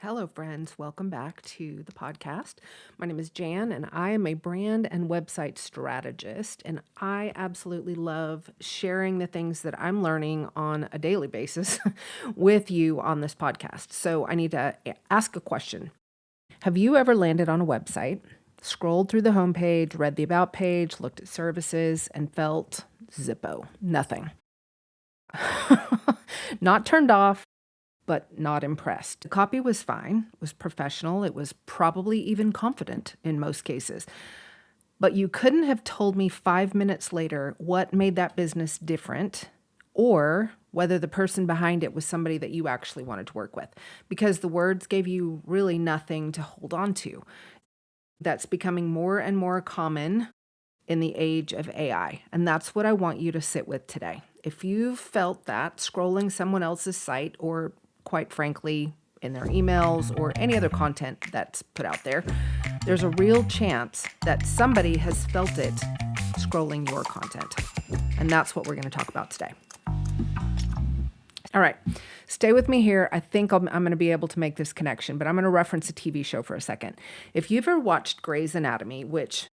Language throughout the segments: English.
Hello, friends. Welcome back to the podcast. My name is Jan, and I am a brand and website strategist. And I absolutely love sharing the things that I'm learning on a daily basis with you on this podcast. So I need to ask a question. Have you ever landed on a website, scrolled through the homepage, read the about page, looked at services, and felt zippo? Nothing. Not turned off, but not impressed. The copy was fine, it was professional, it was probably even confident in most cases. But you couldn't have told me 5 minutes later what made that business different or whether the person behind it was somebody that you actually wanted to work with, because the words gave you really nothing to hold on to. That's becoming more and more common in the age of AI. And that's what I want you to sit with today. If you've felt that scrolling someone else's site, or quite frankly, in their emails or any other content that's put out there, there's a real chance that somebody has felt it scrolling your content. And that's what we're going to talk about today. All right, stay with me here. I think I'm going to be able to make this connection, but I'm going to reference a TV show for a second. If you've ever watched Grey's Anatomy, which,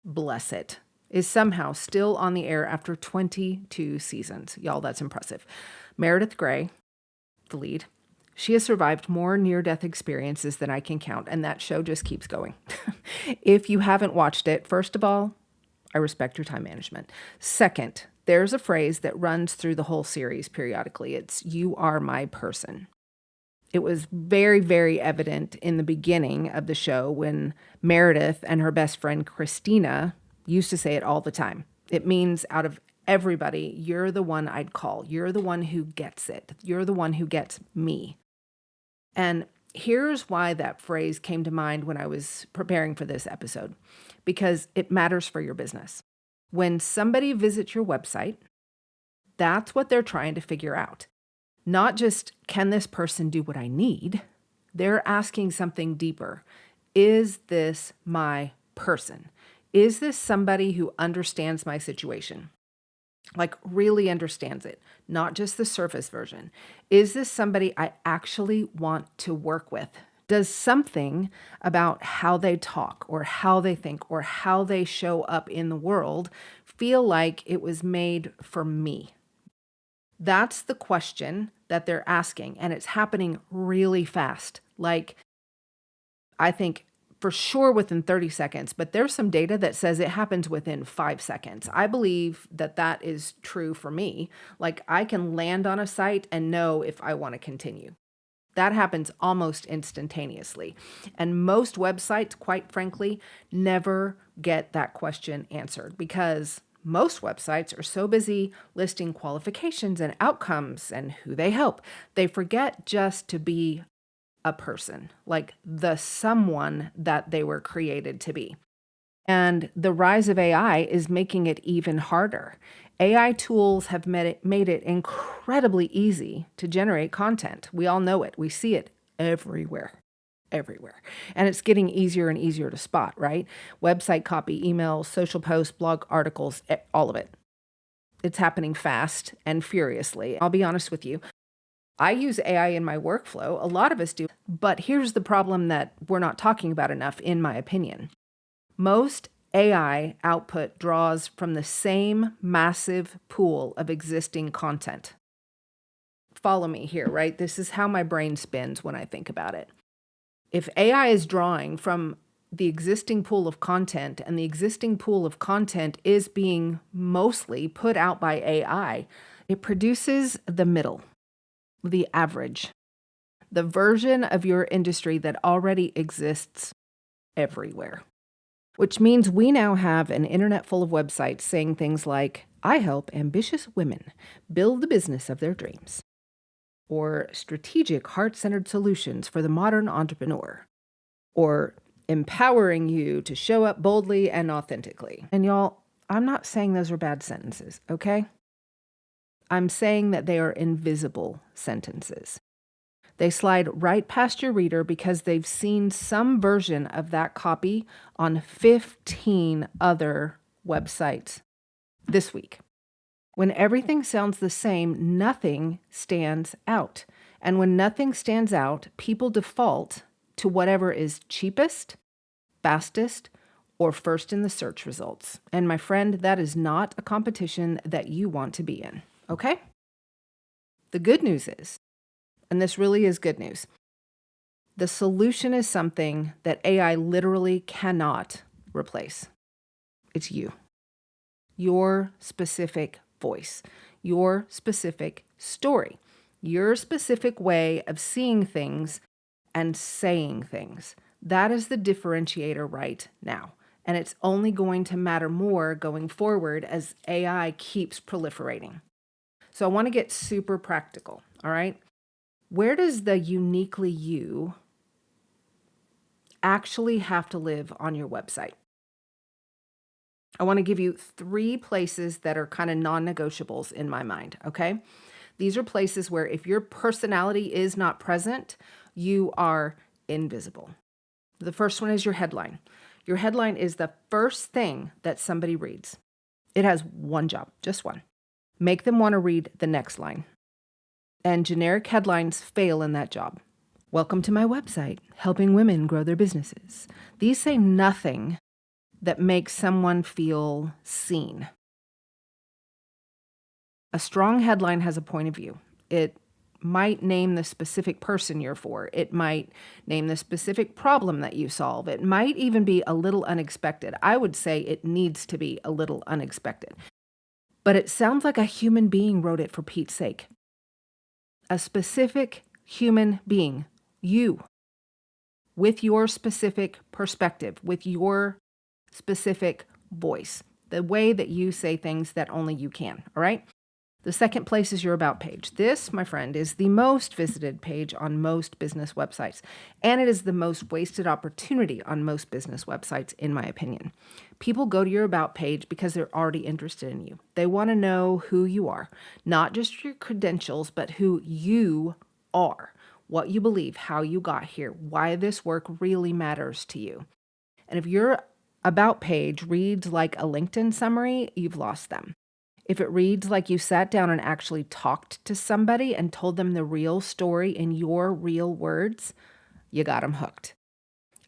bless it, is somehow still on the air after 22 seasons. Y'all, that's impressive. Meredith Grey, the lead, she has survived more near-death experiences than I can count, and that show just keeps going. If you haven't watched it, first of all, I respect your time management. Second, there's a phrase that runs through the whole series periodically. It's, "You are my person." It was very, very evident in the beginning of the show when Meredith and her best friend Christina used to say it all the time. It means, out of everybody, you're the one I'd call. You're the one who gets it. You're the one who gets me. And here's why that phrase came to mind when I was preparing for this episode, because it matters for your business. When somebody visits your website, that's what they're trying to figure out. Not just, can this person do what I need? They're asking something deeper. Is this my person? Is this somebody who understands my situation? Like, really understands it, not just the surface version. Is this somebody I actually want to work with? Does something about how they talk or how they think or how they show up in the world feel like it was made for me? That's the question that they're asking, and it's happening really fast. Like, I think for sure within 30 seconds, but there's some data that says it happens within 5 seconds. I believe that that is true for me. Like, I can land on a site and know if I want to continue. That happens almost instantaneously. And most websites, quite frankly, never get that question answered, because most websites are so busy listing qualifications and outcomes and who they help, they forget just to be a person, like the someone that they were created to be. And the rise of AI is making it even harder. AI tools have made it incredibly easy to generate content. We all know it. We see it everywhere. And it's getting easier and easier to spot, right? Website copy, emails, social posts, blog articles, all of it. It's happening fast and furiously. I'll be honest with you. I use AI in my workflow. A lot of us do. But here's the problem that we're not talking about enough, in my opinion. Most AI output draws from the same massive pool of existing content. Follow me here, right? This is how my brain spins when I think about it. If AI is drawing from the existing pool of content, and the existing pool of content is being mostly put out by AI, it produces the middle, the average, the version of your industry that already exists everywhere. Which means we now have an internet full of websites saying things like, "I help ambitious women build the business of their dreams," or "strategic, heart-centered solutions for the modern entrepreneur," or "empowering you to show up boldly and authentically." And y'all, I'm not saying those are bad sentences, okay? I'm saying that they are invisible sentences. They slide right past your reader because they've seen some version of that copy on 15 other websites this week. When everything sounds the same, nothing stands out. And when nothing stands out, people default to whatever is cheapest, fastest, or first in the search results. And my friend, that is not a competition that you want to be in, okay? The good news is, and this really is good news, the solution is something that AI literally cannot replace. It's you. Your specific voice, your specific story, your specific way of seeing things and saying things. That is the differentiator right now. And it's only going to matter more going forward as AI keeps proliferating. So I want to get super practical, all right? Where does the uniquely you actually have to live on your website? I want to give you 3 places that are kind of non-negotiables in my mind, okay? These are places where if your personality is not present, you are invisible. The first one is your headline. Your headline is the first thing that somebody reads. It has one job, just one. Make them want to read the next line. And generic headlines fail in that job. Welcome to my website, helping women grow their businesses. These say nothing that makes someone feel seen. A strong headline has a point of view. It might name the specific person you're for. It might name the specific problem that you solve. It might even be a little unexpected. I would say it needs to be a little unexpected. But it sounds like a human being wrote it, for Pete's sake. A specific human being, you, with your specific perspective, with your specific voice, the way that you say things that only you can, all right? The second place is your About page. This, my friend, is the most visited page on most business websites, and it is the most wasted opportunity on most business websites, in my opinion. People go to your About page because they're already interested in you. They want to know who you are, not just your credentials, but who you are, what you believe, how you got here, why this work really matters to you. And if your About page reads like a LinkedIn summary, you've lost them. If it reads like you sat down and actually talked to somebody and told them the real story in your real words, you got them hooked.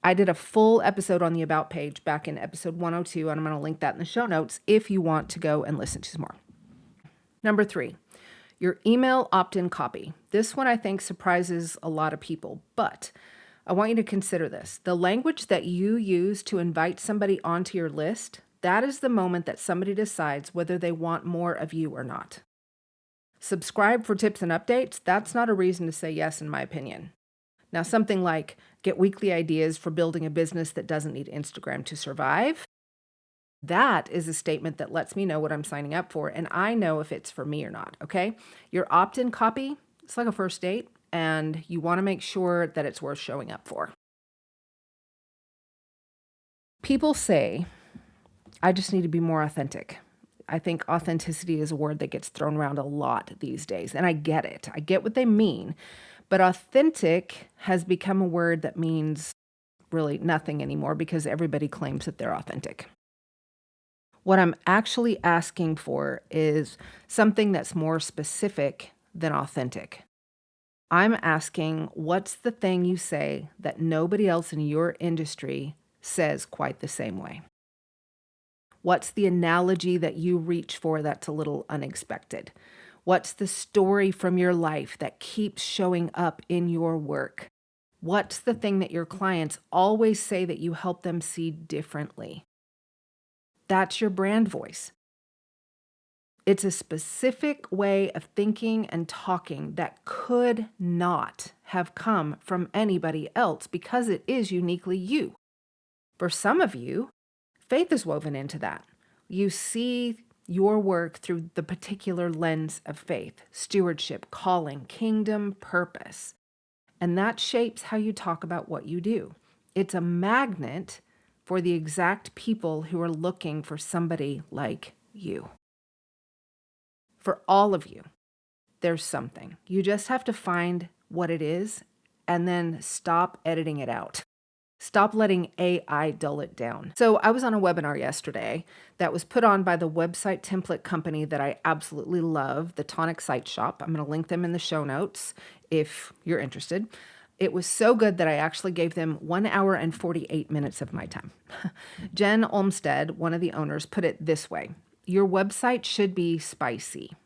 I did a full episode on the About page back in episode 102, and I'm going to link that in the show notes if you want to go and listen to some more. Number 3, your email opt-in copy. This one I think surprises a lot of people, but I want you to consider this. The language that you use to invite somebody onto your list, that is the moment that somebody decides whether they want more of you or not. Subscribe for tips and updates, that's not a reason to say yes, in my opinion. Now, something like get weekly ideas for building a business that doesn't need Instagram to survive, that is a statement that lets me know what I'm signing up for, and I know if it's for me or not, okay? Your opt-in copy, it's like a first date, and you want to make sure that it's worth showing up for. People say, I just need to be more authentic. I think authenticity is a word that gets thrown around a lot these days, and I get it. I get what they mean, but authentic has become a word that means really nothing anymore because everybody claims that they're authentic. What I'm actually asking for is something that's more specific than authentic. I'm asking, what's the thing you say that nobody else in your industry says quite the same way? What's the analogy that you reach for that's a little unexpected? What's the story from your life that keeps showing up in your work? What's the thing that your clients always say that you help them see differently? That's your brand voice. It's a specific way of thinking and talking that could not have come from anybody else because it is uniquely you. For some of you, faith is woven into that. You see your work through the particular lens of faith, stewardship, calling, kingdom, purpose. And that shapes how you talk about what you do. It's a magnet for the exact people who are looking for somebody like you. For all of you, there's something. You just have to find what it is and then stop editing it out. Stop letting AI dull it down. So I was on a webinar yesterday that was put on by the website template company that I absolutely love, the Tonic Site Shop. I'm going to link them in the show notes if you're interested. It was so good that I actually gave them 1 hour and 48 minutes of my time. Jen Olmsted, one of the owners, put it this way: your website should be spicy.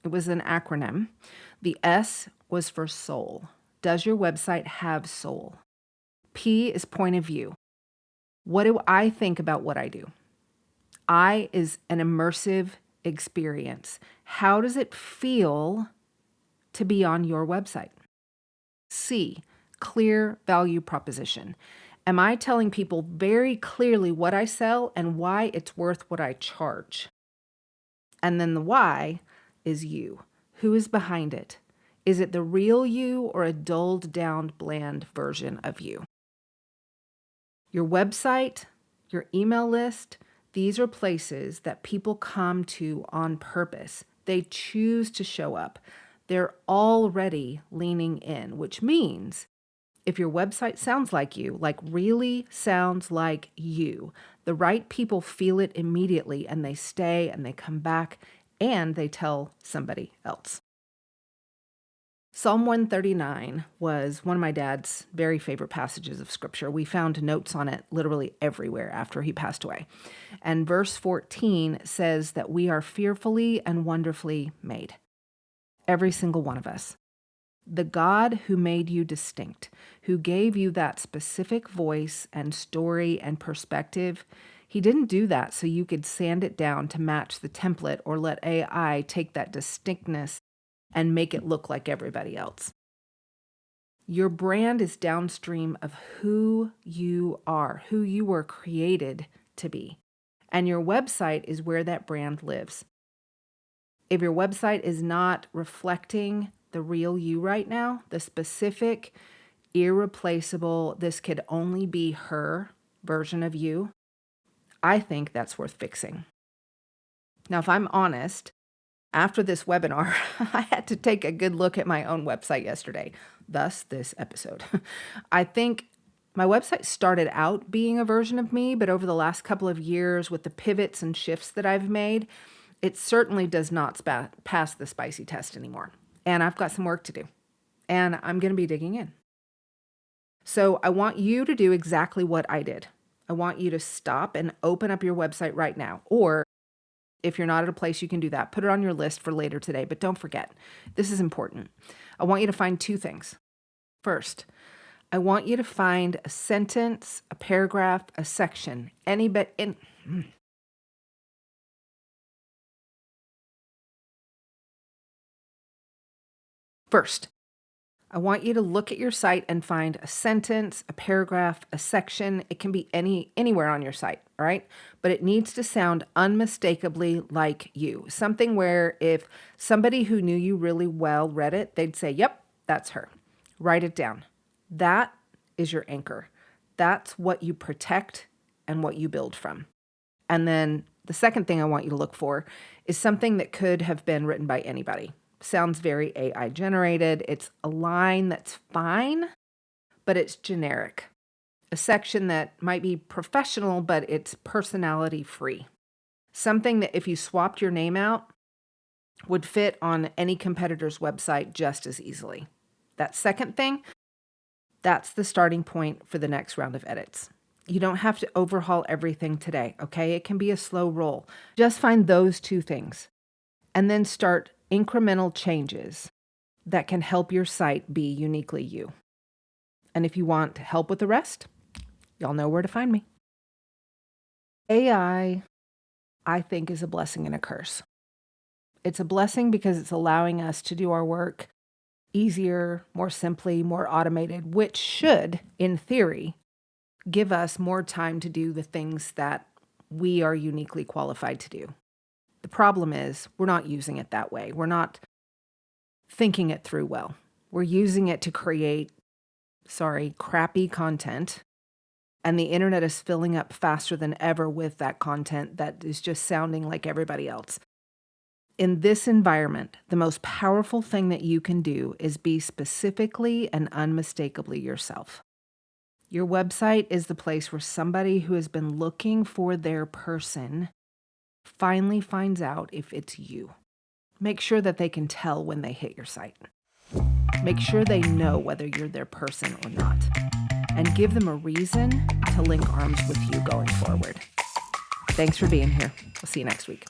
It was an acronym. The S was for soul. Does your website have soul? P is point of view. What do I think about what I do? I is an immersive experience. How does it feel to be on your website? C, clear value proposition. Am I telling people very clearly what I sell and why it's worth what I charge? And then the Y is you. Who is behind it? Is it the real you or a dulled down, bland version of you? Your website, your email list, these are places that people come to on purpose. They choose to show up. They're already leaning in, which means if your website sounds like you, like really sounds like you, the right people feel it immediately and they stay and they come back and they tell somebody else. Psalm 139 was one of my dad's very favorite passages of scripture. We found notes on it literally everywhere after he passed away. And verse 14 says that we are fearfully and wonderfully made. Every single one of us. The God who made you distinct, who gave you that specific voice and story and perspective, he didn't do that so you could sand it down to match the template or let AI take that distinctness and make it look like everybody else. Your brand is downstream of who you are, who you were created to be. And your website is where that brand lives. If your website is not reflecting the real you right now, the specific, irreplaceable, this could only be her version of you, I think that's worth fixing. Now, if I'm honest, after this webinar, I had to take a good look at my own website yesterday, thus this episode. I think my website started out being a version of me, but over the last couple of years with the pivots and shifts that I've made, it certainly does not pass the spicy test anymore. And I've got some work to do, and I'm going to be digging in. So I want you to do exactly what I did. I want you to stop and open up your website right now, or if you're not at a place you can do that, put it on your list for later today, but don't forget, this is important. I want you to find two things. First, I want you to find a sentence, a paragraph, a section, First, I want you to look at your site and find a sentence, a paragraph, a section. It can be anywhere on your site, all right? But it needs to sound unmistakably like you. Something where if somebody who knew you really well read it, they'd say, yep, that's her. Write it down. That is your anchor. That's what you protect and what you build from. And then the second thing I want you to look for is something that could have been written by anybody. Sounds very AI generated. It's a line that's fine, but it's generic. A section that might be professional, but it's personality free. Something that if you swapped your name out would fit on any competitor's website just as easily. That second thing, that's the starting point for the next round of edits. You don't have to overhaul everything today, okay? It can be a slow roll. Just find those two things and then start incremental changes that can help your site be uniquely you. And if you want help with the rest, y'all know where to find me. AI, I think, is a blessing and a curse. It's a blessing because it's allowing us to do our work easier, more simply, more automated, which should, in theory, give us more time to do the things that we are uniquely qualified to do. The problem is we're not using it that way. We're not thinking it through well. We're using it to create, crappy content. And the internet is filling up faster than ever with that content that is just sounding like everybody else. In this environment, the most powerful thing that you can do is be specifically and unmistakably yourself. Your website is the place where somebody who has been looking for their person finally finds out if it's you. Make sure that they can tell when they hit your site. Make sure they know whether you're their person or not. And give them a reason to link arms with you going forward. Thanks for being here. We'll see you next week.